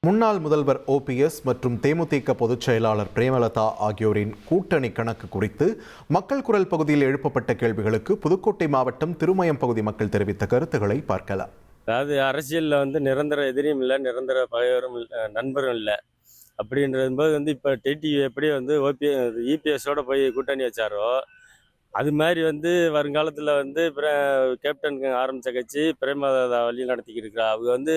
முன்னாள் முதல்வர் ஓபிஎஸ் மற்றும் தேமுதிக பொதுச் செயலாளர் பிரேமலதா ஆகியோரின் கூட்டணி கணக்கு குறித்து மக்கள் குரல் பகுதியில் எழுப்பப்பட்ட கேள்விகளுக்கு புதுக்கோட்டை மாவட்டம் திருமயம் பகுதி மக்கள் தெரிவித்த கருத்துக்களை பார்க்கலாம். அதாவது அரசியலில் நிரந்தர எதிரியும் இல்லை, நிரந்தர பகைவரும் நண்பரும் இல்லை. அப்படின்றது இப்போ டிடிவி எப்படி இபிஎஸோட போய் கூட்டணி வச்சாரோ அது மாதிரி வருங்காலத்தில் கேப்டன் ஆரம்பித்த கட்சி பிரேமலதா வழி நடத்திக்கிட்டு இருக்கிறா. அவங்க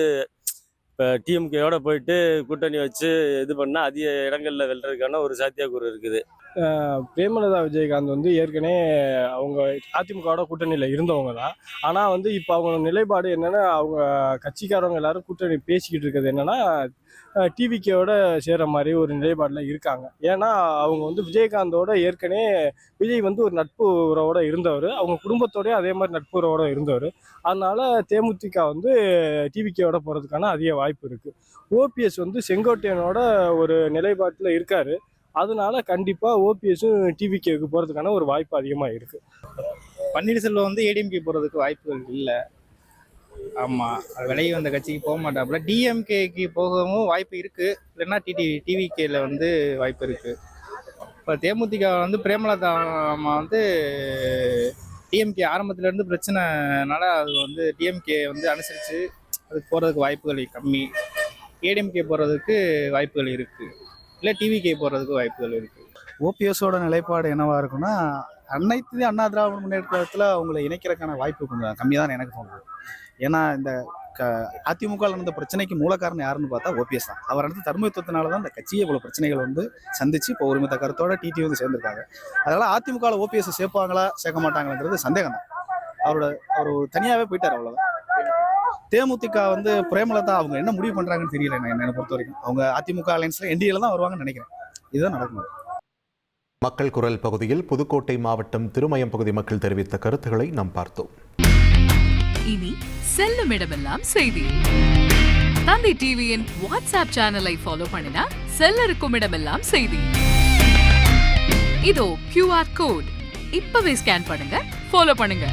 இப்போ டிஎம்கேயோட போயிட்டு கூட்டணி வச்சு இது பண்ணால் அதிக இடங்களில் வெல்றதுக்கான ஒரு சாத்தியக்கூறு இருக்குது. பிரேமலதா விஜயகாந்த் ஏற்கனவே அவங்க அதிமுகவோட கூட்டணியில் இருந்தவங்க தான். ஆனால் இப்போ அவங்க நிலைப்பாடு என்னென்னா, அவங்க கட்சிக்காரவங்க எல்லாரும் கூட்டணி பேசிக்கிட்டு இருக்கிறது என்னென்னா டிவிகேவோட சேர்ற மாதிரி ஒரு நிலைப்பாடில் இருக்காங்க. ஏன்னா அவங்க விஜயகாந்தோட ஏற்கனவே விஜய் ஒரு நட்பு உறவோட இருந்தவர், அவங்க குடும்பத்தோடய அதே மாதிரி நட்பு உறவோட இருந்தவர். அதனால தேமுதிக டிவிகேவோட போகிறதுக்கான அதிக வாய்ப்பு இருக்குது. ஓபிஎஸ் செங்கோட்டையனோட ஒரு நிலைப்பாட்டில் இருக்கார். அதனால கண்டிப்பாக ஓபிஎஸும் டிவிகேவுக்கு போகிறதுக்கான ஒரு வாய்ப்பு அதிகமாக இருக்குது. பன்னீர்செல்வம் ஏடிஎம்கே போகிறதுக்கு வாய்ப்புகள் இல்லை. ஆமாம், விலகி வந்த கட்சிக்கு போக மாட்டாப்புல. டிஎம்கேக்கு போகவும் வாய்ப்பு இருக்குது, இல்லைன்னா டிவிகேல வாய்ப்பு இருக்குது. இப்போ தேமுதிக பிரேமலதா அம்மா டிஎம்கே ஆரம்பத்துலேருந்து பிரச்சனைனால அது டிஎம்கே அனுசரித்து அதுக்கு போகிறதுக்கு வாய்ப்புகள் கம்மி. ஏடிஎம்கே போகிறதுக்கு வாய்ப்புகள் இருக்குது, இல்லை டிவிகே போகிறதுக்கு வாய்ப்புகள் இருக்குது. ஓபிஎஸோட நிலைப்பாடு என்னவா இருக்குன்னா, அனைத்து அண்ணா திராவிட முன்னேற்றத்தில் அவங்களை இணைக்கிறதுக்கான வாய்ப்பு கொஞ்சம் கம்மியாக தான் எனக்கு தோணுது. ஏன்னா இந்த அதிமுக நடந்த பிரச்சனைக்கு மூல காரணம் யாருன்னு பார்த்தா ஓபிஎஸ் தான். அவர் அடுத்து தர்மயுத்தத்தினால தான் இந்த கட்சியை இவ்வளோ பிரச்சனைகள் சந்திச்சு இப்போ ஒருமித்த கருத்தோட டிடி சேர்ந்திருக்காங்க. அதனால அதிமுக ஓபிஎஸ் சேர்ப்பாங்களா சேர்க்க மாட்டாங்களாங்கிறது சந்தேகம் தான். அவர் தனியாகவே போயிட்டார், அவ்வளோதான். தேமுதிக பிரேமலதா அவங்க என்ன முடிவு பண்றாங்கன்னு தெரியல. என்னை பொறுத்த வரைக்கும் அவங்க அதிமுக அலைன்ஸ்ல என்டிஏல தான் வருவாங்கன்னு நினைக்கிறேன். இதுதான் நடக்கும். மக்கள் குரல் பகுதியில் புதுக்கோட்டை மாவட்டம் திருமயம் பகுதி மக்கள் தெரிவித்த கருத்துக்களை நாம் பார்த்தோம். இனி செல்லும் இடமெல்லாம் செய்தி. தந்தை டிவியின் வாட்ஸ்அப் சேனலை ஃபாலோ பண்ணினா செல்ல இருக்கும் இடமெல்லாம் செய்தி. இதோ QR கோட் இப்பவே ஸ்கேன் பண்ணுங்க, ஃபாலோ பண்ணுங்க.